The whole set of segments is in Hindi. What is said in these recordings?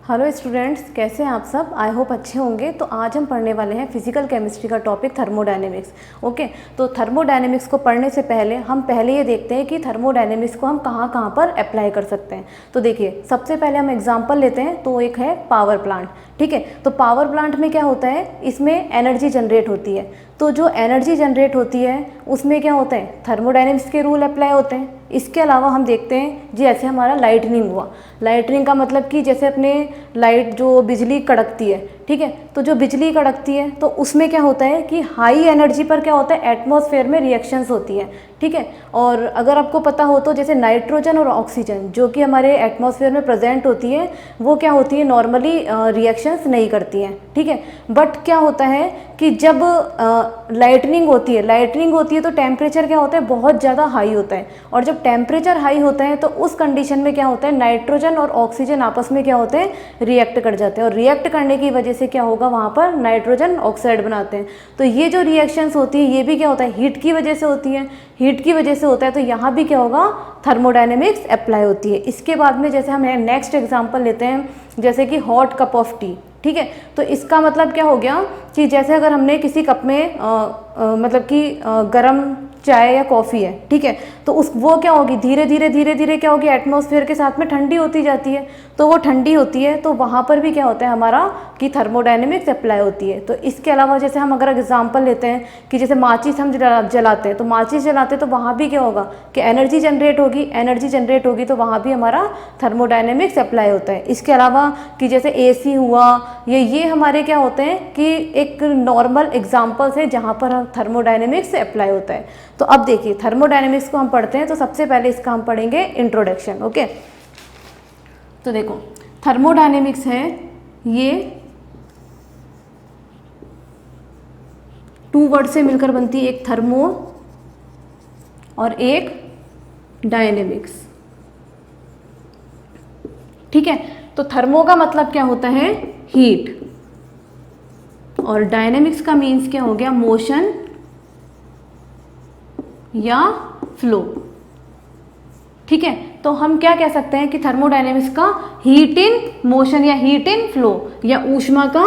हेलो स्टूडेंट्स, कैसे हैं आप सब। आई होप अच्छे होंगे। तो आज हम पढ़ने वाले हैं फिजिकल केमिस्ट्री का टॉपिक थर्मोडायनेमिक्स। ओके, तो थर्मोडायनेमिक्स को पढ़ने से पहले हम ये देखते हैं कि थर्मोडायनेमिक्स को हम कहाँ कहाँ पर अप्लाई कर सकते हैं। तो देखिए, सबसे पहले हम एग्जांपल लेते हैं। तो एक है पावर प्लांट। ठीक है, तो पावर प्लांट में क्या होता है, इसमें एनर्जी जनरेट होती है। तो जो एनर्जी जनरेट होती है उसमें क्या होता है, थर्मोडायनेमिक्स के रूल अप्लाई होते हैं। इसके अलावा हम देखते हैं जैसे हमारा लाइटनिंग हुआ। लाइटनिंग का मतलब कि जैसे अपने लाइट जो बिजली कड़कती है, ठीक है, तो जो बिजली कड़कती है तो उसमें क्या होता है कि हाई एनर्जी पर क्या होता है, एटमॉस्फेयर में रिएक्शंस होती हैं। ठीक है, और अगर आपको पता हो तो जैसे नाइट्रोजन और ऑक्सीजन जो कि हमारे एटमॉस्फेयर में प्रेजेंट होती है, वो क्या होती है, नॉर्मली रिएक्शंस नहीं करती हैं। ठीक है, बट क्या होता है कि जब लाइटनिंग होती है तो टेम्परेचर क्या होता है, बहुत ज़्यादा हाई होता है। और जब टेम्परेचर हाई होता है तो उस कंडीशन में क्या होता है, नाइट्रोजन और ऑक्सीजन आपस में क्या होते हैं, रिएक्ट कर जाते हैं। और रिएक्ट करने की वजह से क्या होगा, वहाँ पर नाइट्रोजन ऑक्साइड बनाते हैं। तो ये जो रिएक्शंस होती है ये भी क्या होता है, हीट की वजह से होती है। हीट की वजह से होता है, तो यहाँ भी क्या होगा, थर्मोडायनेमिक्स अप्लाई होती है। इसके बाद में जैसे हम नेक्स्ट एग्जांपल लेते हैं, जैसे कि हॉट कप ऑफ टी। ठीक है, तो इसका मतलब क्या हो गया कि जैसे अगर हमने किसी कप में मतलब कि गरम चाय या कॉफ़ी है, ठीक है, तो वो क्या होगी, धीरे धीरे क्या होगी, एटमॉस्फेयर के साथ में ठंडी होती जाती है। तो वो ठंडी होती है तो वहाँ पर भी क्या होता है हमारा कि थर्मोडायनेमिक्स अप्लाई होती है। तो इसके अलावा जैसे हम अगर एग्जांपल लेते हैं कि जैसे माचिस हम जलाते हैं, तो माचिस जलाते हैं तो वहाँ भी क्या होगा कि एनर्जी जनरेट होगी, तो वहाँ भी हमारा थर्मोडायनेमिक्स अप्लाई होता है। इसके अलावा कि जैसे AC हुआ, ये हमारे क्या होते हैं कि एक नॉर्मल एग्जाम्पल्स है जहाँ पर थर्मोडायनेमिक्स अप्लाई होता है। तो अब देखिए, थर्मोडायनेमिक्स को हम पढ़ते हैं। तो सबसे पहले इसका हम पढ़ेंगे इंट्रोडक्शन। ओके, तो देखो, थर्मोडायनेमिक्स है ये 2 वर्ड से मिलकर बनती है, एक थर्मो और एक डायनेमिक्स। ठीक है, तो थर्मो का मतलब क्या होता है, हीट, और डायनेमिक्स का मीन्स क्या हो गया, मोशन या फ्लो। ठीक है, तो हम क्या कह सकते हैं कि थर्मोडायनेमिक्स का हीट इन मोशन या हीट इन फ्लो या ऊष्मा का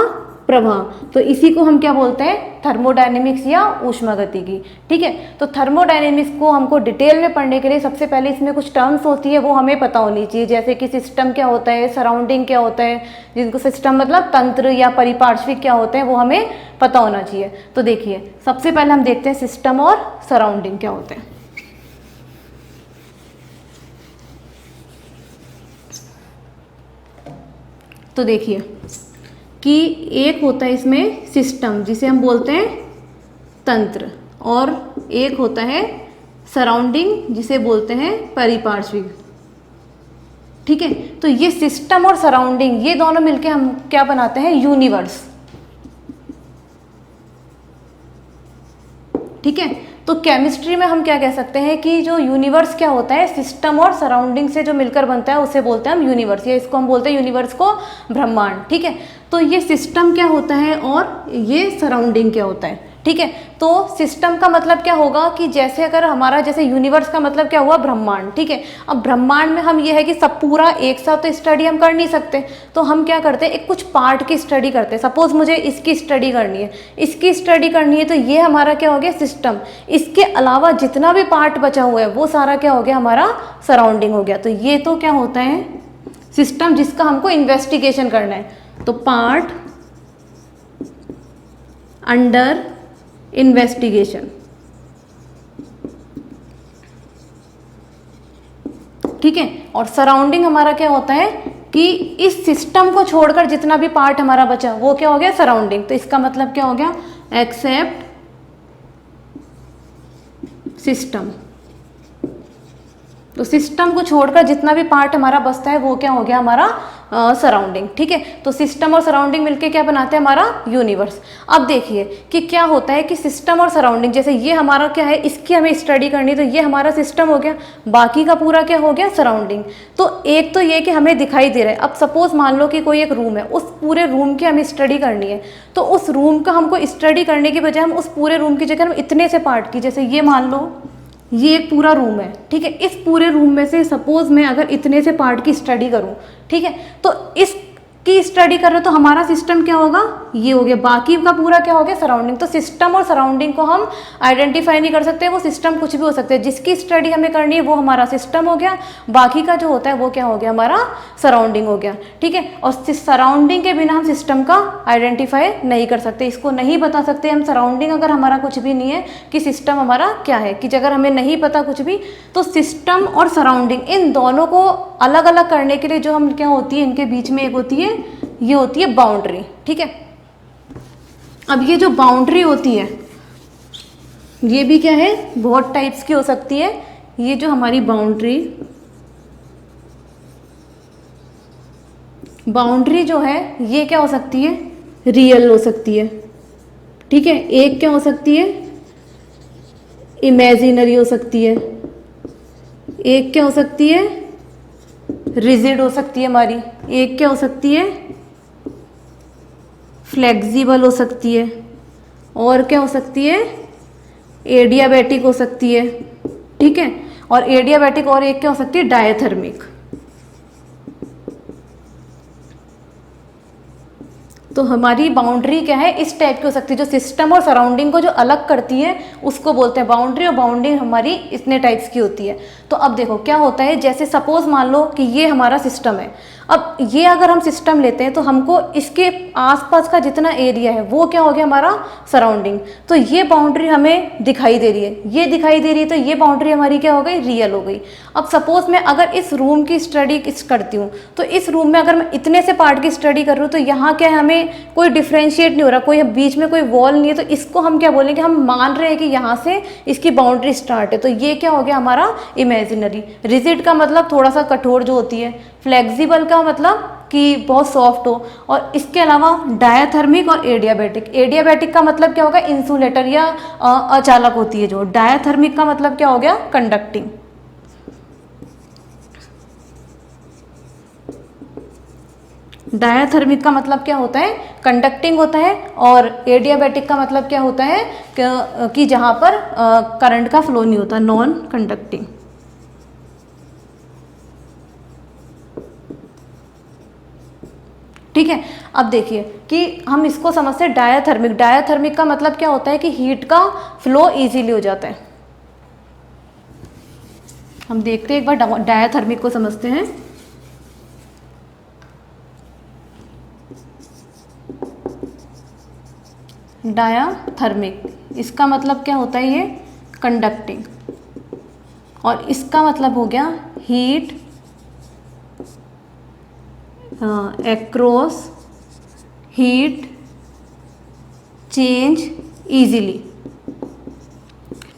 प्रवाह, तो इसी को हम क्या बोलते हैं, थर्मोडायनेमिक्स या ऊष्मागतिकी। ठीक है, तो थर्मोडायनेमिक्स को हमको डिटेल में पढ़ने के लिए सबसे पहले इसमें कुछ टर्म्स होती है वो हमें पता होनी चाहिए, जैसे कि सिस्टम क्या होता है, सराउंडिंग क्या होता है, जिनको सिस्टम मतलब तंत्र या परिपार्श्विक क्या होते हैं वो हमें पता होना चाहिए। तो देखिए, सबसे पहले हम देखते हैं सिस्टम और सराउंडिंग क्या होते हैं। तो देखिए कि एक होता है इसमें सिस्टम जिसे हम बोलते हैं तंत्र, और एक होता है सराउंडिंग जिसे बोलते हैं परिपार्श्विक। ठीक है, तो ये सिस्टम और सराउंडिंग ये दोनों मिलके हम क्या बनाते हैं, यूनिवर्स। ठीक है, तो केमिस्ट्री में हम क्या कह सकते हैं कि जो यूनिवर्स क्या होता है, सिस्टम और सराउंडिंग से जो मिलकर बनता है उसे बोलते हैं हम यूनिवर्स, या इसको हम बोलते हैं यूनिवर्स को ब्रह्मांड। ठीक है, तो ये सिस्टम क्या होता है और ये सराउंडिंग क्या होता है। ठीक है, तो सिस्टम का मतलब क्या होगा कि जैसे अगर हमारा जैसे यूनिवर्स का मतलब क्या हुआ, ब्रह्मांड। ठीक है, अब ब्रह्मांड में हम ये है कि सब पूरा एक साथ तो स्टडी हम कर नहीं सकते, तो हम क्या करते हैं, एक कुछ पार्ट की स्टडी करते हैं। सपोज मुझे इसकी स्टडी करनी है, तो ये हमारा क्या हो गया, सिस्टम। इसके अलावा जितना भी पार्ट बचा हुआ है वो सारा क्या हो गया, हमारा सराउंडिंग हो गया। तो ये तो क्या होता है, सिस्टम जिसका हमको इन्वेस्टिगेशन करना है। तो पार्ट अंडर इन्वेस्टिगेशन। ठीक है, और सराउंडिंग हमारा क्या होता है कि इस सिस्टम को छोड़कर जितना भी पार्ट हमारा बचा वो क्या हो गया, सराउंडिंग। तो इसका मतलब क्या हो गया, एक्सेप्ट सिस्टम। तो सिस्टम को छोड़कर जितना भी पार्ट हमारा बचता है वो क्या हो गया, हमारा सराउंडिंग। ठीक है, तो सिस्टम और सराउंडिंग मिलके क्या बनाते हैं, हमारा यूनिवर्स। अब देखिए कि क्या होता है कि सिस्टम और सराउंडिंग, जैसे ये हमारा क्या है, इसकी हमें स्टडी करनी, तो ये हमारा सिस्टम हो गया, बाकी का पूरा क्या हो गया, सराउंडिंग। तो एक तो ये कि हमें दिखाई दे रहा है। अब सपोज मान लो कि कोई एक रूम है, उस पूरे रूम की हमें स्टडी करनी है, तो उस रूम का हमको स्टडी करने की बजाय हम उस पूरे रूम की जगह हम इतने से पार्ट की, जैसे ये मान लो ये एक पूरा रूम है, ठीक है, इस पूरे रूम में से सपोज मैं अगर इतने से पार्ट की स्टडी करूं, ठीक है, तो इस की स्टडी कर रहे हो तो हमारा सिस्टम क्या होगा, ये हो गया, बाकी का पूरा क्या हो गया, सराउंडिंग। तो सिस्टम और सराउंडिंग को हम आइडेंटिफाई नहीं कर सकते, वो सिस्टम कुछ भी हो सकते हैं, जिसकी स्टडी हमें करनी है वो हमारा सिस्टम हो गया, बाकी का जो होता है वो क्या हो गया, हमारा सराउंडिंग हो गया, ठीक है। और सराउंडिंग के बिना हम सिस्टम का आइडेंटिफाई नहीं कर सकते, इसको नहीं बता सकते हम सराउंडिंग अगर हमारा कुछ भी नहीं है कि सिस्टम हमारा क्या है, कि अगर हमें नहीं पता कुछ भी तो सिस्टम और सराउंडिंग इन दोनों को अलग अलग करने के लिए जो हम क्या होती है, इनके बीच में एक होती है, ये होती है बाउंड्री, ठीक है। अब ये जो बाउंड्री होती है ये भी क्या है, बहुत टाइप्स की हो सकती है। ये जो हमारी बाउंड्री जो है ये क्या हो सकती है, रियल हो सकती है, ठीक है। एक क्या हो सकती है, इमेजिनरी हो सकती है, एक क्या हो सकती है, रिजिड हो सकती है हमारी, एक क्या हो सकती है, फ्लेक्सिबल हो सकती है, और क्या हो सकती है, एडियाबैटिक हो सकती है, ठीक है। और एडियाबैटिक और एक क्या हो सकती है, डायथर्मिक। तो हमारी बाउंड्री क्या है, इस टाइप की हो सकती है, जो सिस्टम और सराउंडिंग को जो अलग करती है उसको बोलते हैं बाउंड्री, और बाउंड्री हमारी इतने टाइप्स की होती है। तो अब देखो क्या होता है, जैसे सपोज मान लो कि ये हमारा सिस्टम है। अब ये अगर हम सिस्टम लेते हैं तो हमको इसके आसपास का जितना एरिया है वो क्या हो गया, हमारा सराउंडिंग। तो ये बाउंड्री हमें दिखाई दे रही है, ये दिखाई दे रही है, तो ये बाउंड्री हमारी क्या हो गई, रियल हो गई। अब सपोज मैं अगर इस रूम की स्टडी करती हूँ तो इस रूम में अगर मैं इतने से पार्ट की स्टडी कर रही हूँ तो यहाँ क्या है, हमें कोई डिफ्रेंशिएट नहीं हो रहा, कोई बीच में कोई वॉल नहीं है, तो इसको हम क्या बोलेंगे, हम मान रहे हैं कि यहाँ से इसकी बाउंड्री स्टार्ट है, तो ये क्या हो गया, हमारा इमेजिनरी। रिजिड का मतलब थोड़ा सा कठोर जो होती है, फ्लेक्सिबल का मतलब कि बहुत सॉफ्ट हो, और इसके अलावा डायाथर्मिक और एडियाबैटिक। एडियाबैटिक का मतलब क्या होगा, इंसुलेटर या अचालक होती है जो। डायाथर्मिक का मतलब क्या हो गया, कंडक्टिंग। डायाथर्मिक का मतलब क्या होता है, कंडक्टिंग होता है, और एडियाबैटिक का मतलब क्या होता है कि जहाँ पर करंट का फ्लो नहीं होता, नॉन कंडक्टिंग। ठीक है। अब देखिए कि हम इसको समझते हैं डायाथर्मिक। डायाथर्मिक का मतलब क्या होता है कि हीट का फ्लो इजीली हो जाता है। हम देखते हैं एक बार डायाथर्मिक को समझते हैं। डायाथर्मिक, इसका मतलब क्या होता है, ये कंडक्टिंग, और इसका मतलब हो गया heat across heat change easily.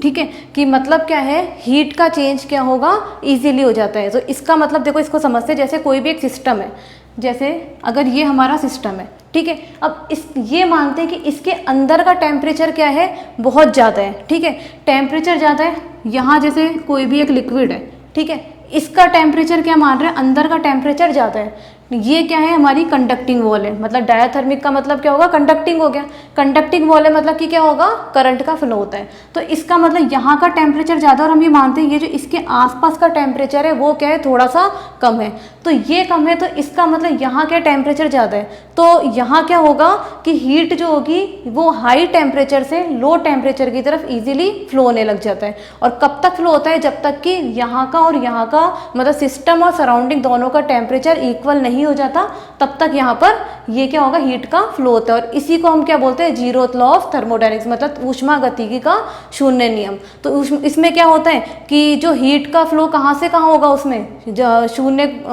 ठीक है, कि मतलब क्या है, हीट का चेंज क्या होगा, इजीली हो जाता है। तो इसका मतलब देखो, इसको समझते हैं जैसे कोई भी एक सिस्टम है, जैसे अगर ये हमारा सिस्टम है, ठीक है। अब ये मानते हैं कि इसके अंदर का टेम्परेचर क्या है, बहुत ज़्यादा है, ठीक है। टेम्परेचर ज़्यादा है, यहाँ जैसे कोई भी एक लिक्विड है, ठीक है, इसका टेम्परेचर क्या मान रहे हैं, अंदर का टेम्परेचर ज़्यादा है। ये क्या है, हमारी कंडक्टिंग वॉल है। मतलब डायाथर्मिक का मतलब क्या होगा, कंडक्टिंग हो गया। कंडक्टिंग वॉल है मतलब कि क्या होगा, करंट का फ्लो होता है। तो इसका मतलब यहाँ का टेम्परेचर ज़्यादा, और हम ये मानते हैं ये जो इसके आसपास का टेम्परेचर है वो क्या है, थोड़ा सा कम है। तो ये कम है, तो इसका मतलब यहाँ क्या टेम्परेचर ज़्यादा है, तो यहाँ क्या होगा कि हीट जो होगी वो हाई टेम्परेचर से लो टेम्परेचर की तरफ ईजिली फ्लो होने लग जाता है। और कब तक फ्लो होता है, जब तक कि यहाँ का और यहाँ का मतलब सिस्टम और सराउंडिंग दोनों का टेम्परेचर इक्वल नहीं हो जाता, तब तक यहाँ पर ये क्या होगा, हीट का फ्लो होता है। और इसी को हम क्या बोलते हैं, जीरोथ लॉ ऑफ थर्मोडायनेमिक्स, मतलब ऊष्मागतिकी का शून्य नियम। तो इसमें क्या होता है कि जो हीट का फ्लो कहाँ से कहाँ होगा, उसमें शून्य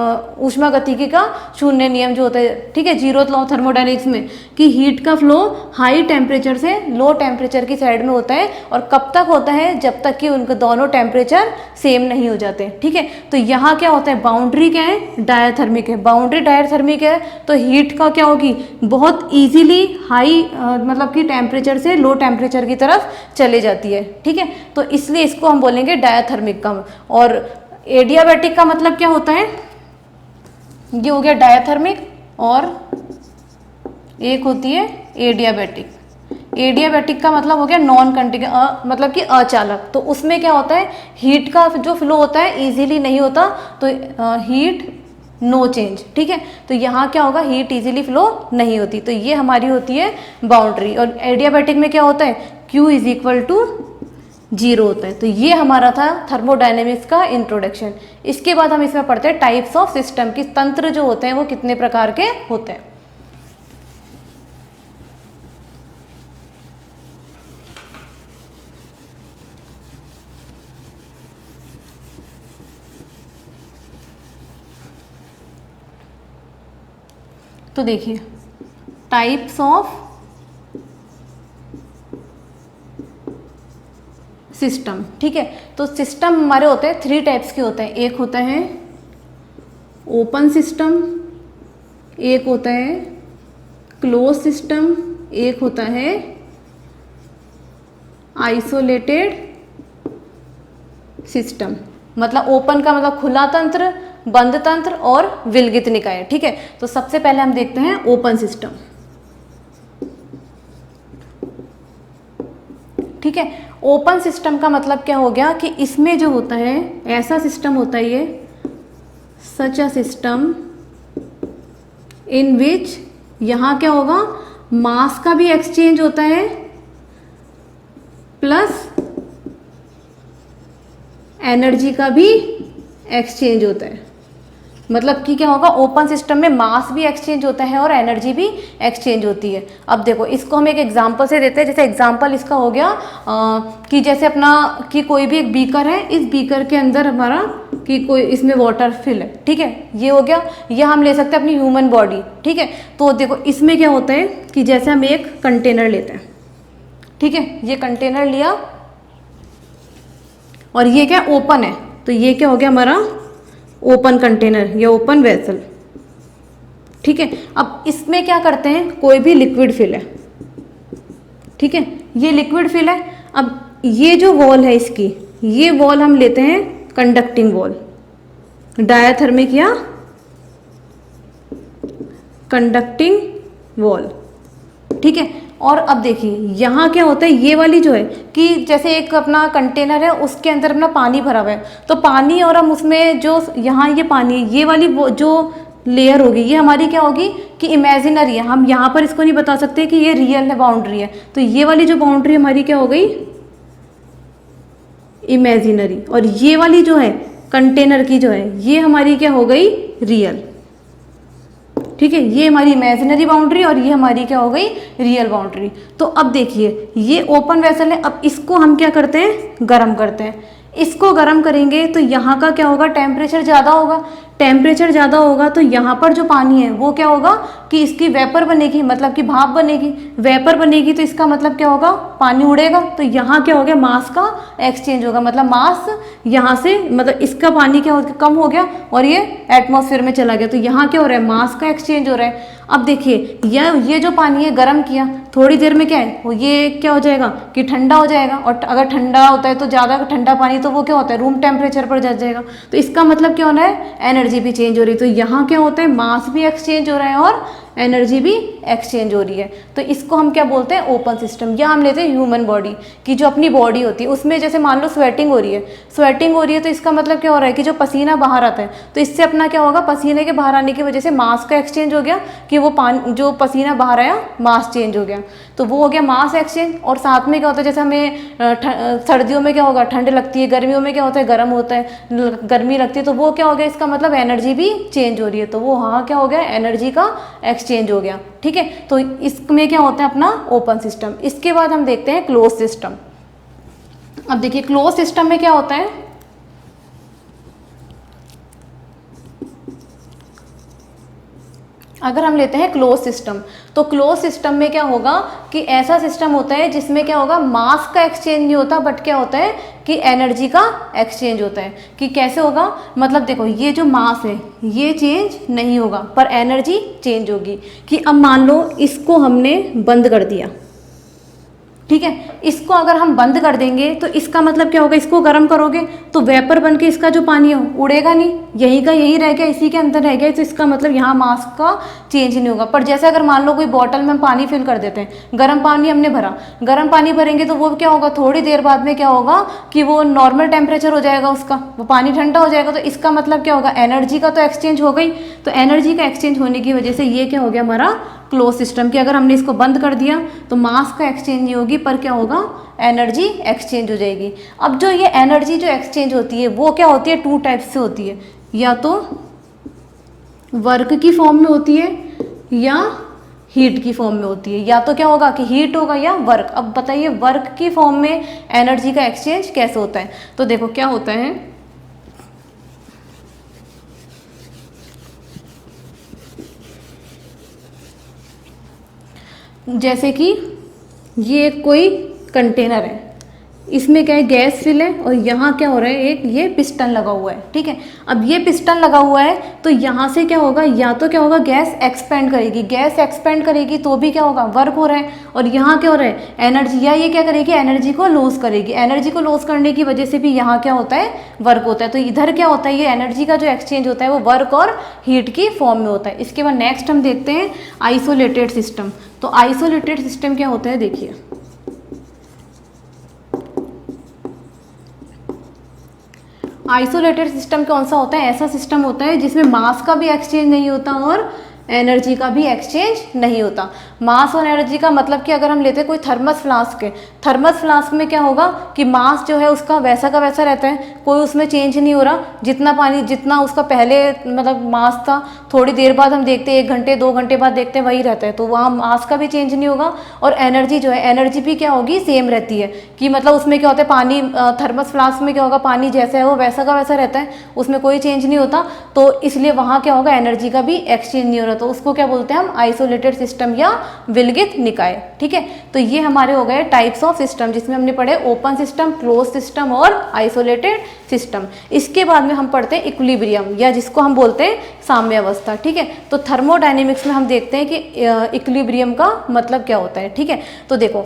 ऊष्मागतिकी का शून्य नियम जो होता है, ठीक है, जीरोथ लॉ ऑफ थर्मोडायनेमिक्स में, कि हीट का फ्लो हाई टेम्परेचर से लो टेम्परेचर की साइड में होता है। और कब तक होता है, जब तक कि उनके दोनों टेम्परेचर सेम नहीं हो जाते, ठीक है। तो यहाँ क्या होता है, बाउंड्री क्या है, डायाथर्मिक है। बाउंड्री डायाथर्मिक है तो हीट का क्या होगी, बहुत इजीली हाई मतलब कि टेम्परेचर से लो टेम्परेचर की तरफ चले जाती है, ठीक है। तो इसलिए इसको हम बोलेंगे डायाथर्मिक का। और एडियाबैटिक का मतलब क्या होता है, ये हो गया डायाथर्मिक, और एक होती है एडियाबैटिक। एडियाबैटिक का मतलब हो गया नॉन कंटिन्यूअस, मतलब कि अचालक। तो उसमें क्या होता है, हीट का जो फ्लो होता है इजीली नहीं होता, तो हीट नो चेंज, ठीक है। तो यहाँ क्या होगा, हीट इजीली फ्लो नहीं होती, तो ये हमारी होती है बाउंड्री। और एडियाबैटिक में क्या होता है, Q इज इक्वल टू 0 होता है। तो ये हमारा था थर्मोडायनेमिक्स का इंट्रोडक्शन। इसके बाद हम इसमें पढ़ते हैं टाइप्स ऑफ सिस्टम की, तंत्र जो होते हैं वो कितने प्रकार के होते हैं। तो देखिए टाइप्स ऑफ सिस्टम, ठीक है। तो सिस्टम हमारे होते हैं 3 टाइप्स के होते हैं। एक होता है ओपन सिस्टम, एक होता है क्लोज सिस्टम, एक होता है आइसोलेटेड सिस्टम। मतलब ओपन का मतलब खुला तंत्र, बंद तंत्र और विलगित निकाय, ठीक है। तो सबसे पहले हम देखते हैं ओपन सिस्टम, ठीक है। ओपन सिस्टम का मतलब क्या हो गया कि इसमें जो होता है ऐसा सिस्टम होता है ये, सच अ सिस्टम इन विच, यहाँ क्या होगा, मास का भी एक्सचेंज होता है प्लस एनर्जी का भी एक्सचेंज होता है। मतलब कि क्या होगा, ओपन सिस्टम में मास भी एक्सचेंज होता है और एनर्जी भी एक्सचेंज होती है। अब देखो इसको हम एक एग्जांपल से देते हैं। जैसे एग्जांपल इसका हो गया कि जैसे अपना कि कोई भी एक बीकर है, इस बीकर के अंदर हमारा कि कोई इसमें वाटर फिल है, ठीक है, ये हो गया। या हम ले सकते हैं अपनी ह्यूमन बॉडी, ठीक है। तो देखो इसमें क्या होता है कि जैसे हम एक कंटेनर लेते हैं, ठीक है, ये कंटेनर लिया और ये क्या ओपन है, तो ये क्या हो गया हमारा ओपन कंटेनर या ओपन वेसल, ठीक है। अब इसमें क्या करते हैं, कोई भी लिक्विड फिल है, ठीक है, ये लिक्विड फिल है। अब ये जो वॉल है इसकी, ये वॉल हम लेते हैं कंडक्टिंग वॉल, डायाथर्मिक या कंडक्टिंग वॉल, ठीक है। और अब देखिए यहाँ क्या होता है, ये वाली जो है कि जैसे एक अपना कंटेनर है उसके अंदर अपना पानी भरा हुआ है, तो पानी और हम उसमें जो यहाँ ये पानी, ये वाली वो जो लेयर होगी ये हमारी क्या होगी कि इमेजिनरी है। हम यहाँ पर इसको नहीं बता सकते कि ये रियल है बाउंड्री है, तो ये वाली जो बाउंड्री हमारी क्या हो गई, इमेजिनरी। और ये वाली जो है कंटेनर की जो है ये हमारी क्या हो गई, रियल, ठीक है। ये हमारी इमेजिनरी बाउंड्री और ये हमारी क्या हो गई, रियल बाउंड्री। तो अब देखिए ये ओपन वेसल है, अब इसको हम क्या करते हैं, गर्म करते हैं। इसको गर्म करेंगे तो यहाँ का क्या होगा, टेम्परेचर ज़्यादा होगा। टेम्परेचर ज़्यादा होगा तो यहाँ पर जो पानी है वो क्या होगा कि इसकी वेपर बनेगी, मतलब कि भाप बनेगी। वेपर बनेगी तो इसका मतलब क्या होगा, पानी उड़ेगा। तो यहाँ क्या हो गया, मास का एक्सचेंज होगा, मतलब मास यहाँ से मतलब इसका पानी क्या हो गया, कम हो गया और ये एटमॉस्फेयर में चला गया। तो यहाँ क्या हो रहा है, मास का एक्सचेंज हो रहा है। अब देखिए ये जो पानी है गर्म किया, थोड़ी देर में क्या है वो ये क्या हो जाएगा कि ठंडा हो जाएगा। और अगर ठंडा होता है तो ज़्यादा ठंडा पानी तो वो क्या होता है, रूम टेम्परेचर पर जा जाएगा। तो इसका मतलब क्या होना है, एनर्जी भी चेंज हो रही है। तो यहाँ क्या होता है, मास भी एक्सचेंज हो रहा है और एनर्जी भी एक्सचेंज हो रही है। तो इसको हम क्या बोलते हैं, ओपन सिस्टम। या हम लेते हैं ह्यूमन बॉडी की, जो अपनी बॉडी होती है उसमें जैसे मान लो स्वेटिंग हो रही है, स्वेटिंग हो रही है तो इसका मतलब क्या हो रहा है कि जो पसीना बाहर आता है तो इससे अपना क्या होगा, पसीने के बाहर आने की वजह से मास का एक्सचेंज हो गया कि वो पानी जो पसीना बाहर आया मास चेंज हो गया, तो वो हो गया मास एक्सचेंज। और साथ में क्या होता है, जैसे हमें सर्दियों में क्या होगा, ठंड लगती है, गर्मियों में क्या होता है, गर्म होता है, गर्मी लगती है, तो वो क्या हो गया, इसका मतलब एनर्जी भी चेंज हो रही है। तो वो हाँ क्या हो गया, एनर्जी का एक्सचेंज हो गया, ठीक है। तो इसमें क्या होता है अपना ओपन सिस्टम। इसके बाद हम देखते हैं क्लोज सिस्टम। अब देखिए क्लोज सिस्टम में क्या होता है, अगर हम लेते हैं क्लोज सिस्टम, तो क्लोज सिस्टम में क्या होगा कि ऐसा सिस्टम होता है जिसमें क्या होगा, मास का एक्सचेंज नहीं होता, बट क्या होता है कि एनर्जी का एक्सचेंज होता है। कि कैसे होगा, मतलब देखो ये जो मास है ये चेंज नहीं होगा पर एनर्जी चेंज होगी। कि अब मान लो इसको हमने बंद कर दिया, ठीक है, इसको अगर हम बंद कर देंगे तो इसका मतलब क्या होगा, इसको गर्म करोगे तो वेपर बन के इसका जो पानी है उड़ेगा नहीं, यही का यही रह गया, इसी के अंदर रह गया, तो इसका मतलब यहाँ मास का चेंज नहीं होगा। पर जैसे अगर मान लो कोई बॉटल में हम पानी फिल कर देते हैं, गर्म पानी हमने भरा, गर्म पानी भरेंगे तो वो क्या होगा, थोड़ी देर बाद में क्या होगा कि वो नॉर्मल टेम्परेचर हो जाएगा उसका, वो पानी ठंडा हो जाएगा। तो इसका मतलब क्या होगा, एनर्जी का तो एक्सचेंज हो गई। तो एनर्जी का एक्सचेंज होने की वजह से ये क्या हो गया हमारा क्लोज सिस्टम, कि अगर हमने इसको बंद कर दिया तो मास का एक्सचेंज नहीं होगी, पर क्या होगा, एनर्जी एक्सचेंज हो जाएगी। अब जो ये एनर्जी जो एक्सचेंज होती है वो क्या होती है, टू टाइप से होती है, या तो वर्क की फॉर्म में होती है या हीट की फॉर्म में होती है। या तो क्या होगा कि हीट होगा या वर्क। अब बताइए वर्क की फॉर्म में एनर्जी का एक्सचेंज कैसे होता है। तो देखो क्या होता है, जैसे कि ये कोई कंटेनर है, इसमें क्या है, गैस फिल है, और यहाँ क्या हो रहा है, एक ये पिस्टन लगा हुआ है, ठीक है। अब ये पिस्टन लगा हुआ है तो यहाँ से क्या होगा, या तो क्या होगा, गैस एक्सपेंड करेगी, गैस एक्सपेंड करेगी तो भी क्या होगा, वर्क हो रहा है। और यहाँ क्या हो रहा है, एनर्जी, या ये क्या करेगी, एनर्जी को लॉस करेगी। एनर्जी को लॉस करने की वजह से भी यहाँ क्या होता है, वर्क होता है। तो इधर क्या होता है, ये एनर्जी का जो एक्सचेंज होता है वो वर्क और हीट की फॉर्म में होता है। इसके बाद नेक्स्ट हम देखते हैं आइसोलेटेड सिस्टम। तो आइसोलेटेड सिस्टम क्या होता है, देखिए आइसोलेटेड सिस्टम कौन सा होता है, ऐसा सिस्टम होता है जिसमें मास का भी एक्सचेंज नहीं होता और एनर्जी का भी एक्सचेंज नहीं होता। मास और एनर्जी का मतलब कि अगर हम लेते हैं कोई थर्मस फ्लास्क है, थर्मस फ्लास्क में क्या होगा कि मास जो है उसका वैसा का वैसा रहता है, कोई उसमें चेंज नहीं हो रहा। जितना पानी, जितना उसका पहले मतलब मास था, थोड़ी देर बाद हम देखते हैं 1 घंटे 2 घंटे बाद देखते हैं वही रहता है, तो वहाँ मास का भी चेंज नहीं होगा। और एनर्जी जो है, एनर्जी भी क्या होगी, सेम रहती है। कि मतलब उसमें क्या होता है, पानी थर्मस फ्लास्क में क्या होगा, पानी जैसा है वो वैसा का वैसा रहता है, उसमें कोई चेंज नहीं होता। तो इसलिए वहाँ क्या होगा, एनर्जी का भी एक्सचेंज नहीं हो रहा। तो उसको क्या बोलते हैं हम, आइसोलेटेड सिस्टम या विलगित निकाय, ठीक है। तो ये हमारे हो गए टाइप्स ऑफ सिस्टम, जिसमें हमने पढ़े ओपन सिस्टम, क्लोज सिस्टम और आइसोलेटेड सिस्टम। इसके बाद में हम पढ़ते हैं इक्विलिब्रियम, या जिसको हम बोलते हैं साम्यावस्था, ठीक है। तो थर्मोडायनेमिक्स में हम देखते हैं कि इक्विलिब्रियम का मतलब क्या होता है, ठीक है। तो देखो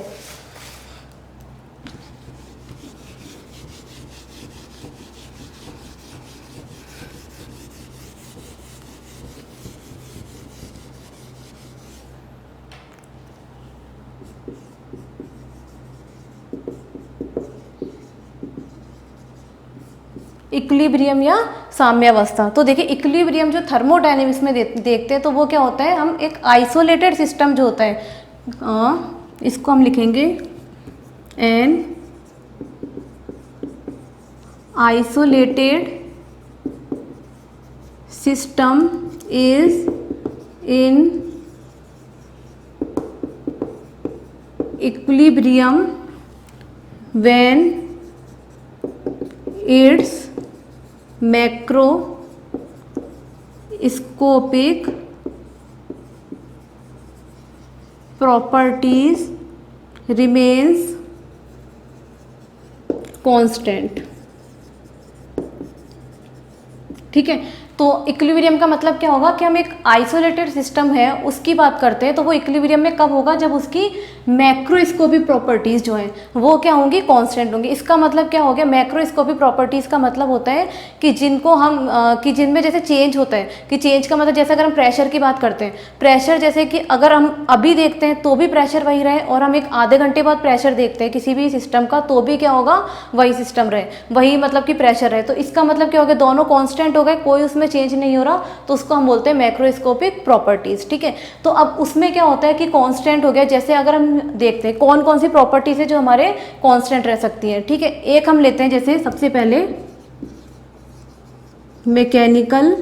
इक्विलिब्रियम या साम्यावस्था। तो देखिए इक्विलिब्रियम जो थर्मोडायनेमिक्स में देखते हैं तो वो क्या होता है, हम एक आइसोलेटेड सिस्टम जो होता है, इसको हम लिखेंगे an isolated system is in equilibrium when it's macroscopic properties remains constant, ठीक है। तो इक्विलिब्रियम का मतलब क्या होगा कि हम एक आइसोलेटेड सिस्टम है उसकी बात करते हैं, तो वो इक्विलिब्रियम में कब होगा, जब उसकी मैक्रोस्कोपिक प्रॉपर्टीज़ जो हैं वो क्या होंगी, कांस्टेंट होंगी। इसका मतलब क्या हो गया, मैक्रोस्कोपिक प्रॉपर्टीज़ का मतलब होता है कि जिनको हम कि जिनमें जैसे चेंज होता है, कि चेंज का मतलब जैसे अगर हम प्रेशर की बात करते हैं, प्रेशर जैसे कि अगर हम अभी देखते हैं तो भी प्रेशर वही रहे, और हम एक आधे घंटे बाद प्रेशर देखते हैं किसी भी सिस्टम का तो भी क्या होगा, वही सिस्टम रहे, वही मतलब कि प्रेशर रहे। तो इसका मतलब क्या हो गया, दोनों कॉन्स्टेंट हो गए, कोई उसमें चेंज नहीं हो रहा, तो उसको हम बोलते हैं मैक्रोस्कोपिक प्रॉपर्टीज, ठीक है। तो अब उसमें क्या होता है कि कांस्टेंट हो गया, जैसे अगर हम देखते हैं कौन कौन सी प्रॉपर्टीज है जो हमारे कांस्टेंट रह सकती हैं, ठीक है। एक हम लेते हैं, जैसे सबसे पहले मैकेनिकल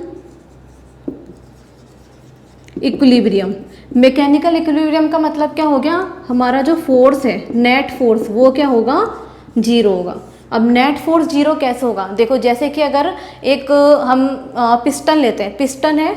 इक्विलिब्रियम। मैकेनिकल इक्विलिब्रियम का मतलब क्या हो गया, हमारा जो फोर्स है, नेट फोर्स, वो क्या होगा, 0 होगा। अब नेट फोर्स 0 कैसे होगा, देखो जैसे कि अगर एक हम पिस्टन लेते हैं, पिस्टन है,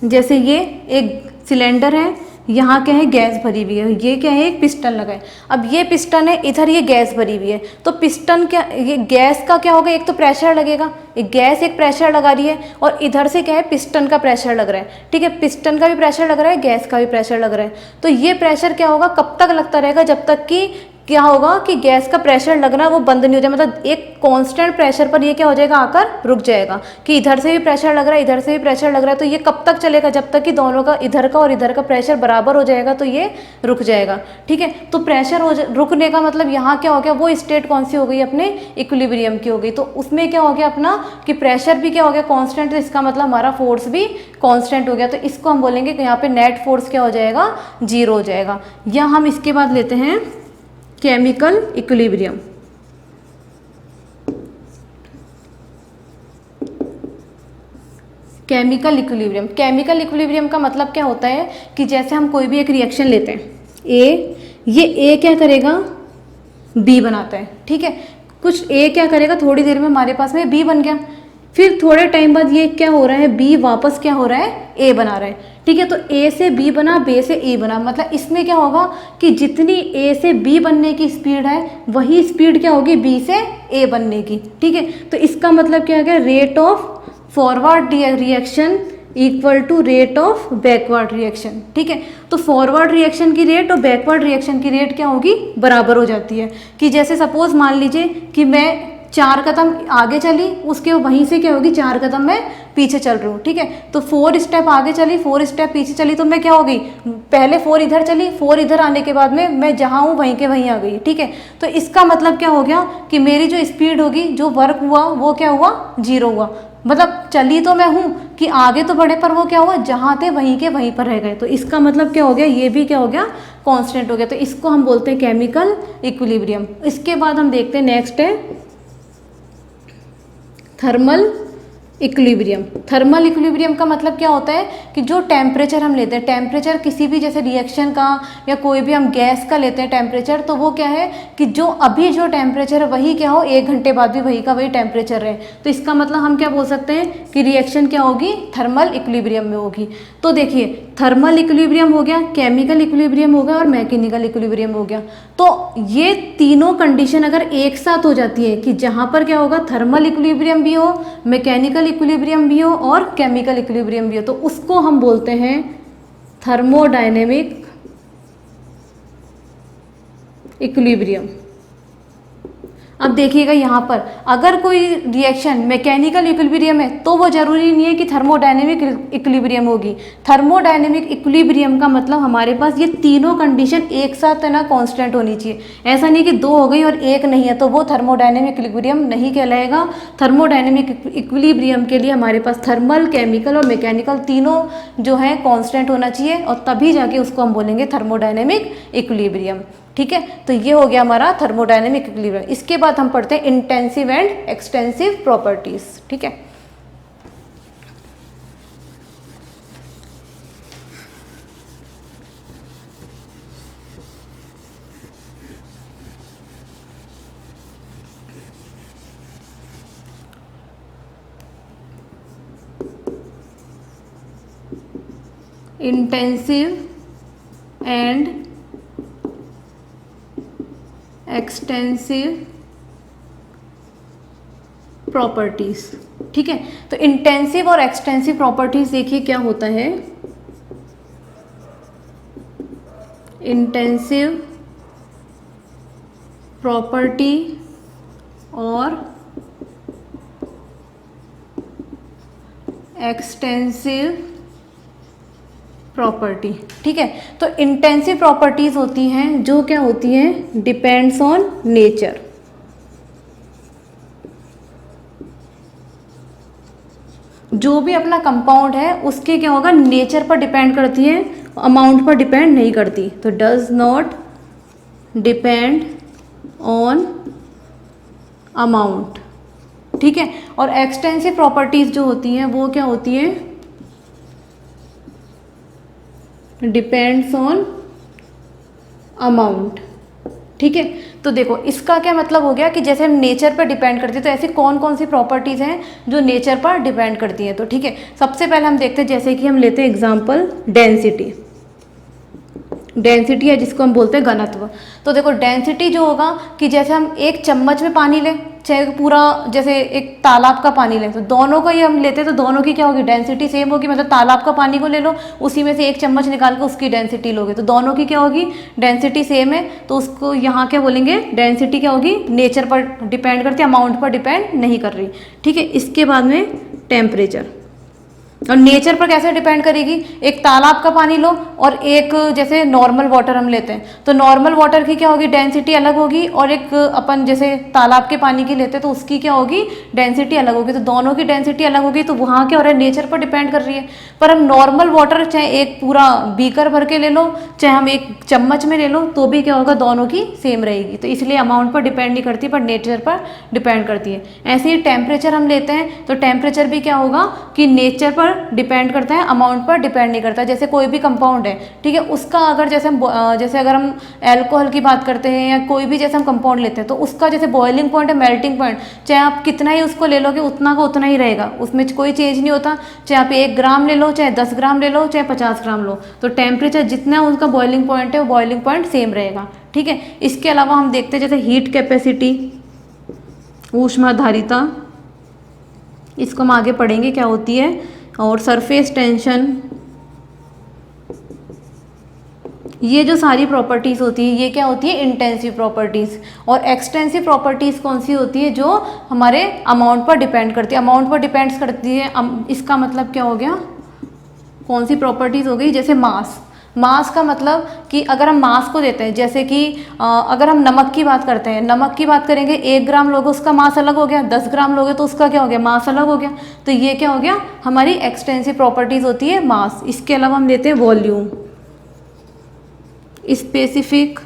जैसे ये एक सिलेंडर है, यहाँ क्या है, गैस भरी हुई है, ये क्या है, एक पिस्टन लगा है। अब ये पिस्टन है, इधर ये गैस भरी हुई है, तो पिस्टन क्या, ये गैस का क्या होगा, एक तो प्रेशर लगेगा, एक गैस एक प्रेशर लगा रही है, और इधर से क्या है, पिस्टन का प्रेशर लग रहा है, ठीक है। पिस्टन का भी प्रेशर लग रहा है, गैस का भी प्रेशर लग रहा है। तो ये प्रेशर क्या होगा, कब तक लगता रहेगा, जब तक कि क्या होगा कि गैस का प्रेशर लगना वो बंद नहीं हो जाए, मतलब एक कांस्टेंट प्रेशर पर ये क्या हो जाएगा, आकर रुक जाएगा। कि इधर से भी प्रेशर लग रहा है, इधर से भी प्रेशर लग रहा है, तो ये कब तक चलेगा, जब तक कि दोनों का इधर का और इधर का प्रेशर बराबर हो जाएगा तो ये रुक जाएगा। ठीक है, तो प्रेशर रुकने का मतलब यहाँ क्या हो गया, वो स्टेट कौन सी हो गई, अपने इक्विलिब्रियम की हो गई। तो उसमें क्या हो गया अपना कि प्रेशर भी क्या हो गया, कांस्टेंट, तो इसका मतलब हमारा फोर्स भी कांस्टेंट हो गया। तो इसको हम बोलेंगे कि यहाँ पे नेट फोर्स क्या हो जाएगा, 0 हो जाएगा। या हम इसके बाद लेते हैं chemical equilibrium. Chemical equilibrium, chemical equilibrium का मतलब क्या होता है कि जैसे हम कोई भी एक रिएक्शन लेते हैं ए, ये ए क्या करेगा, बी बनाता है। ठीक है, कुछ ए क्या करेगा, थोड़ी देर में हमारे पास में बी बन गया, फिर थोड़े टाइम बाद ये क्या हो रहा है, बी वापस क्या हो रहा है, ए बना रहा है। ठीक है, तो ए से बी बना, बी से ए बना, मतलब इसमें क्या होगा कि जितनी ए से बी बनने की स्पीड है वही स्पीड क्या होगी बी से ए बनने की। ठीक है, तो इसका मतलब क्या हो गया, rate of forward reaction equal to rate of backward reaction. ठीक है, तो फॉरवर्ड रिएक्शन की रेट और बैकवर्ड रिएक्शन की रेट क्या होगी, बराबर हो जाती है। कि जैसे सपोज मान लीजिए कि मैं 4 कदम आगे चली, उसके वहीं से क्या होगी, 4 कदम मैं पीछे चल रही हूँ। ठीक है, तो 4 स्टेप आगे चली, 4 स्टेप पीछे चली, तो मैं क्या हो गई, पहले 4 इधर चली, 4 इधर आने के बाद में मैं जहाँ हूँ वहीं के वहीं आ गई। ठीक है, तो इसका मतलब क्या हो गया कि मेरी जो स्पीड होगी, जो वर्क हुआ वो क्या हुआ, 0 हुआ। मतलब चली तो मैं हूँ कि आगे तो बढ़े, पर वो क्या हुआ, जहाँ थे वहीं के वहीं पर रह गए। तो इसका मतलब क्या हो गया, ये भी क्या हो गया, कांस्टेंट हो गया। तो इसको हम बोलते हैं केमिकल इक्विलिब्रियम। इसके बाद हम देखते हैं नेक्स्ट है थर्मल इक्विलिब्रियम। थर्मल इक्विलिब्रियम का मतलब क्या होता है कि जो टेम्परेचर हम लेते हैं, टेम्परेचर किसी भी जैसे रिएक्शन का या कोई भी हम गैस का लेते हैं टेम्परेचर, तो वो क्या है कि जो अभी जो टेम्परेचर है वही क्या हो, 1 घंटे बाद भी वही का वही टेम्परेचर है। तो इसका मतलब हम क्या बोल सकते हैं कि रिएक्शन क्या होगी, थर्मल इक्विलिब्रियम में होगी। तो देखिए थर्मल इक्विलिब्रियम हो गया, केमिकल इक्विलिब्रियम हो गया और मैकेनिकल इक्विलिब्रियम हो गया। तो ये तीनों कंडीशन अगर एक साथ हो जाती है कि जहाँ पर क्या होगा, थर्मल इक्विलिब्रियम भी हो, मैकेनिकल इक्विलिब्रियम भी हो और केमिकल इक्विलिब्रियम भी हो, तो उसको हम बोलते हैं थर्मोडायनेमिक इक्विलिब्रियम। अब देखिएगा यहाँ पर अगर कोई रिएक्शन मैकेनिकल इक्विलिब्रियम है तो वो जरूरी नहीं है कि थर्मोडायनेमिक इक्विलिब्रियम होगी। थर्मोडायनेमिक इक्विलिब्रियम का मतलब हमारे पास ये तीनों कंडीशन एक साथ है ना, कांस्टेंट होनी चाहिए। ऐसा नहीं कि 2 हो गई और 1 नहीं है तो वो थर्मोडायनेमिक इक्विलिब्रियम नहीं कहलाएगा। थर्मोडायनेमिक इक्विलिब्रियम के लिए हमारे पास थर्मल, केमिकल और मैकेनिकल तीनों जो है कांस्टेंट होना चाहिए और तभी जाके उसको हम बोलेंगे थर्मोडायनेमिक इक्विलिब्रियम। ठीक है, तो ये हो गया हमारा थर्मोडायनेमिक इक्विलिब्रियम। इसके बाद हम पढ़ते हैं इंटेंसिव एंड एक्सटेंसिव प्रॉपर्टीज। ठीक है, इंटेंसिव एंड एक्सटेंसिव प्रॉपर्टीज। ठीक है, तो इंटेंसिव और एक्सटेंसिव प्रॉपर्टीज देखिए क्या होता है। इंटेंसिव प्रॉपर्टी और एक्सटेंसिव प्रॉपर्टी। ठीक है, तो इंटेंसिव प्रॉपर्टीज होती हैं जो क्या होती हैं, डिपेंड्स ऑन नेचर। जो भी अपना कंपाउंड है उसके क्या होगा, नेचर पर डिपेंड करती है, अमाउंट पर डिपेंड नहीं करती। तो does not depend on amount. ठीक है, और एक्सटेंसिव प्रॉपर्टीज जो होती हैं वो क्या होती हैं, डिपेंड्स ऑन अमाउंट। ठीक है, तो देखो इसका क्या मतलब हो गया कि जैसे हम नेचर पर डिपेंड करते हैं तो ऐसी कौन कौन सी प्रॉपर्टीज़ हैं जो नेचर पर डिपेंड करती हैं। तो ठीक है, सबसे पहले हम देखते हैं, जैसे कि हम लेते हैं एग्जांपल डेंसिटी। डेंसिटी है जिसको हम बोलते हैं घनत्व। तो देखो डेंसिटी जो होगा कि जैसे हम एक चम्मच में पानी लें चाहे पूरा जैसे एक तालाब का पानी लें, तो दोनों का ही हम लेते हैं तो दोनों की क्या होगी, डेंसिटी सेम होगी। मतलब तालाब का पानी को ले लो, उसी में से एक चम्मच निकाल के उसकी डेंसिटी लोगे तो दोनों की क्या होगी, डेंसिटी सेम है। तो उसको यहाँ क्या बोलेंगे, डेंसिटी क्या होगी, नेचर पर डिपेंड करती है, अमाउंट पर डिपेंड नहीं कर रही। ठीक है, इसके बाद में टेम्परेचर, और नेचर पर कैसे डिपेंड करेगी, एक तालाब का पानी लो और एक जैसे नॉर्मल वाटर हम लेते हैं तो नॉर्मल वाटर की क्या होगी, डेंसिटी अलग होगी, और एक अपन जैसे तालाब के पानी की लेते हैं तो उसकी क्या होगी, डेंसिटी अलग होगी। तो दोनों की डेंसिटी अलग होगी, तो वहाँ क्या हो रहा है, नेचर पर डिपेंड कर रही है। पर हम नॉर्मल वाटर चाहे एक पूरा बीकर भर के ले लो चाहे हम एक चम्मच में ले लो तो भी क्या होगा, दोनों की सेम रहेगी। तो इसलिए अमाउंट पर डिपेंड नहीं करती पर नेचर पर डिपेंड करती है। ऐसे ही टेम्परेचर हम लेते हैं तो टेम्परेचर भी क्या होगा कि नेचर पर डिपेंड करता है, अमाउंट पर डिपेंड नहीं करता। जैसे कोई भी कंपाउंड है, ठीक है, उसका अगर जैसे अगर हम एल्कोहल की बात करते हैं या कोई भी जैसे हम कंपाउंड लेते हैं तो उसका जैसे बॉइलिंग पॉइंट है, मेल्टिंग पॉइंट, चाहे आप कितना ही उसको ले लोगे उतना का उतना ही रहेगा, उसमें कोई चेंज नहीं होता। चाहे आप 1 ग्राम ले लो, चाहे 10 ग्राम ले लो, चाहे 50 ग्राम लो, तो टेम्परेचर जितना उसका बॉइलिंग पॉइंट है वो बॉइलिंग पॉइंट सेम रहेगा। ठीक है, इसके अलावा हम देखते हैं जैसे हीट कैपेसिटी, ऊष्माधारिता, इसको हम आगे पढ़ेंगे क्या होती है, और सरफेस टेंशन, ये जो सारी प्रॉपर्टीज़ होती है ये क्या होती है, इंटेंसिव प्रॉपर्टीज़। और एक्सटेंसिव प्रॉपर्टीज़ कौन सी होती है, जो हमारे अमाउंट पर डिपेंड करती है, अमाउंट पर डिपेंड्स करती है। इसका मतलब क्या हो गया, कौन सी प्रॉपर्टीज़ हो गई, जैसे मास, मास का मतलब कि अगर हम मास को देते हैं, जैसे कि अगर हम नमक की बात करते हैं, नमक की बात करेंगे, 1 ग्राम लोगे उसका मास अलग हो गया, 10 ग्राम लोगे तो उसका क्या हो गया, मास अलग हो गया। तो ये क्या हो गया, हमारी एक्सटेंसिव प्रॉपर्टीज़ होती है मास। इसके अलावा हम लेते हैं वॉल्यूम, स्पेसिफिक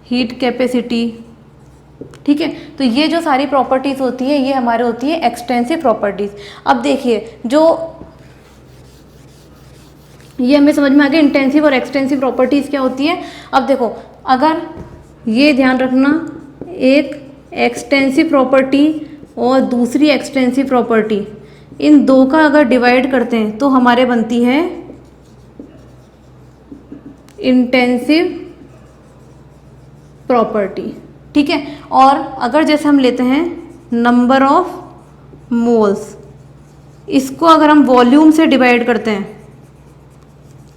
हीट कैपेसिटी। ठीक है, तो ये जो सारी प्रॉपर्टीज़ होती है ये हमारे होती है एक्सटेंसिव प्रॉपर्टीज़। अब देखिए जो ये हमें समझ में आ गया इंटेंसिव और एक्सटेंसिव प्रॉपर्टीज़ क्या होती है। अब देखो, अगर ये ध्यान रखना, एक एक्सटेंसिव प्रॉपर्टी और दूसरी एक्सटेंसिव प्रॉपर्टी, इन दो का अगर डिवाइड करते हैं तो हमारे बनती है इंटेंसिव प्रॉपर्टी। ठीक है, और अगर जैसे हम लेते हैं नंबर ऑफ मोल्स, इसको अगर हम वॉल्यूम से डिवाइड करते हैं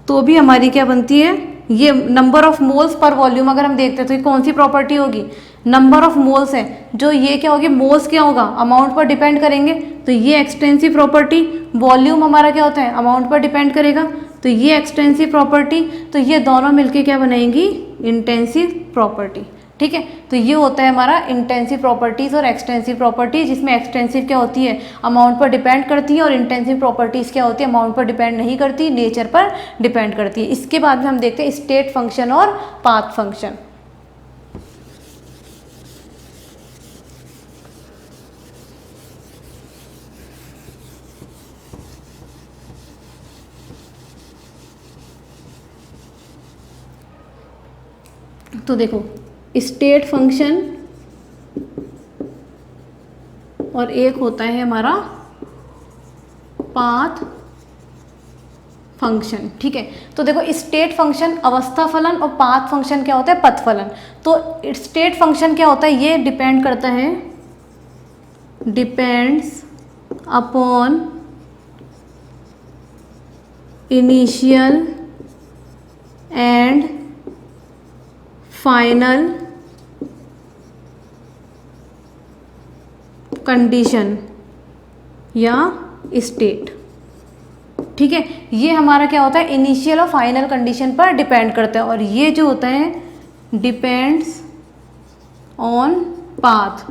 तो भी हमारी क्या बनती है, ये number of moles per volume अगर हम देखते हैं तो ये कौन सी प्रॉपर्टी होगी, नंबर ऑफ मोल्स है, जो ये क्या होगी, मोल्स क्या होगा, अमाउंट पर डिपेंड करेंगे, तो ये एक्सटेंसिव प्रॉपर्टी। वॉल्यूम हमारा क्या होता है, अमाउंट पर डिपेंड करेगा, तो ये एक्सटेंसिव प्रॉपर्टी। तो ये दोनों मिलके क्या बनाएंगी, इंटेंसिव प्रॉपर्टी। ठीक है, तो ये होता है हमारा इंटेंसिव प्रॉपर्टीज़ और एक्सटेंसिव प्रॉपर्टीज, जिसमें एक्सटेंसिव क्या होती है, अमाउंट पर डिपेंड करती है, और इंटेंसिव प्रॉपर्टीज़ क्या होती है, अमाउंट पर डिपेंड नहीं करती, नेचर पर डिपेंड करती है। इसके बाद में हम देखते हैं स्टेट फंक्शन और पाथ फंक्शन। तो देखो, स्टेट फंक्शन और एक होता है हमारा पाथ फंक्शन। ठीक है, तो देखो स्टेट फंक्शन अवस्था फलन और पाथ फंक्शन क्या होता है, पथ फलन। तो स्टेट फंक्शन क्या होता है, ये डिपेंड करता है, depends upon initial and final condition या स्टेट। ठीक है, ये हमारा क्या होता है, इनिशियल और फाइनल कंडीशन पर डिपेंड करता है, और ये जो होता है डिपेंड्स ऑन पाथ।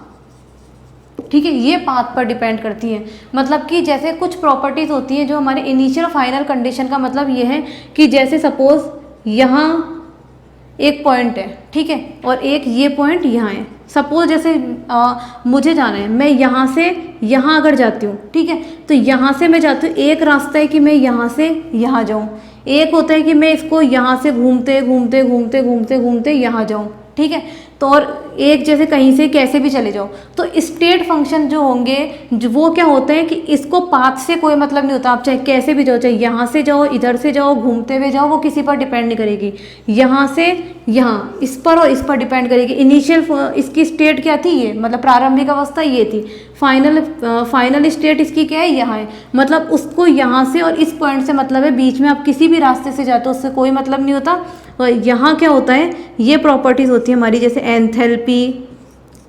ठीक है, ये पाथ पर डिपेंड करती है। मतलब कि जैसे कुछ प्रॉपर्टीज होती हैं जो हमारे इनिशियल और फाइनल कंडीशन का मतलब ये है कि जैसे सपोज यहाँ एक पॉइंट है, ठीक है, और एक ये पॉइंट यहाँ है। सपोज जैसे मुझे जाना है, मैं यहाँ से यहाँ अगर जाती हूँ, ठीक है, तो यहाँ से मैं जाती हूँ, एक रास्ता है कि मैं यहाँ से यहाँ जाऊँ, एक होता है कि मैं इसको यहाँ से घूमते घूमते घूमते घूमते घूमते यहाँ जाऊँ। ठीक है, तो और एक जैसे कहीं से कैसे भी चले जाओ, तो स्टेट फंक्शन जो होंगे वो क्या होते हैं कि इसको पाथ से कोई मतलब नहीं होता, आप चाहे कैसे भी जाओ, चाहे यहाँ से जाओ, इधर से जाओ, घूमते हुए जाओ, वो किसी पर डिपेंड नहीं करेगी। यहाँ से यहाँ इस पर और इस पर डिपेंड करेगी। इनिशियल इसकी स्टेट क्या थी, ये मतलब प्रारंभिक अवस्था ये थी। फाइनल स्टेट इसकी क्या है, यहाँ है। मतलब उसको यहाँ से और इस पॉइंट से मतलब है, बीच में आप किसी भी रास्ते से जाते हो उससे कोई मतलब नहीं होता। और यहाँ क्या होता है, ये प्रॉपर्टीज़ होती है हमारी, जैसे enthalpy,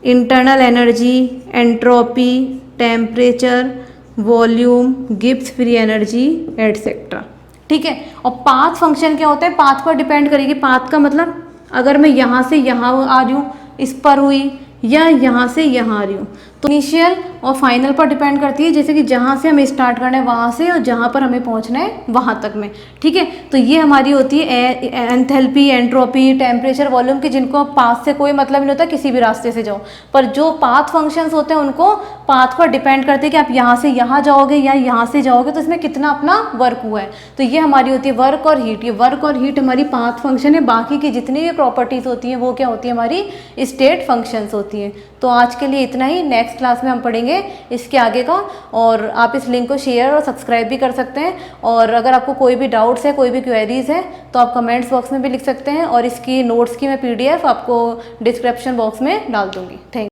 internal energy, entropy, temperature, volume, Gibbs free energy etcetera. ठीक है। और पाथ फंक्शन क्या होता है, पाथ पर डिपेंड करेगी। पाथ का मतलब अगर मैं यहाँ से यहाँ आ रही हूँ, इस पर हुई, या यहाँ से यहाँ आ रही हूँ, तो इनिशियल और फाइनल पर डिपेंड करती है। जैसे कि जहाँ से हमें स्टार्ट करना है वहाँ से, और जहाँ पर हमें पहुँचना है वहाँ तक में। ठीक है। तो ये हमारी होती है एंथैल्पी, एंट्रोपी, टेम्परेचर, वॉल्यूम की, जिनको पाथ से कोई मतलब नहीं होता, किसी भी रास्ते से जाओ। पर जो पाथ फंक्शंस होते हैं उनको पाथ पर डिपेंड करते हैं कि आप यहाँ से यहाँ जाओगे या यहाँ से जाओगे, तो इसमें कितना अपना वर्क हुआ है। तो ये हमारी होती है वर्क और हीट। ये वर्क और हीट हमारी पाथ फंक्शन है। बाकी की जितनी भी प्रॉपर्टीज़ होती हैं वो क्या होती है, हमारी स्टेट फंक्शंस होती हैं। तो आज के लिए इतना ही। नेक्स्ट क्लास में हम पढ़ेंगे इसके आगे का, और आप इस लिंक को शेयर और सब्सक्राइब भी कर सकते हैं। और अगर आपको कोई भी डाउट्स है, कोई भी क्वेरीज है, तो आप कमेंट्स बॉक्स में भी लिख सकते हैं, और इसकी नोट्स की मैं PDF आपको डिस्क्रिप्शन बॉक्स में डाल दूँगी। Thank you.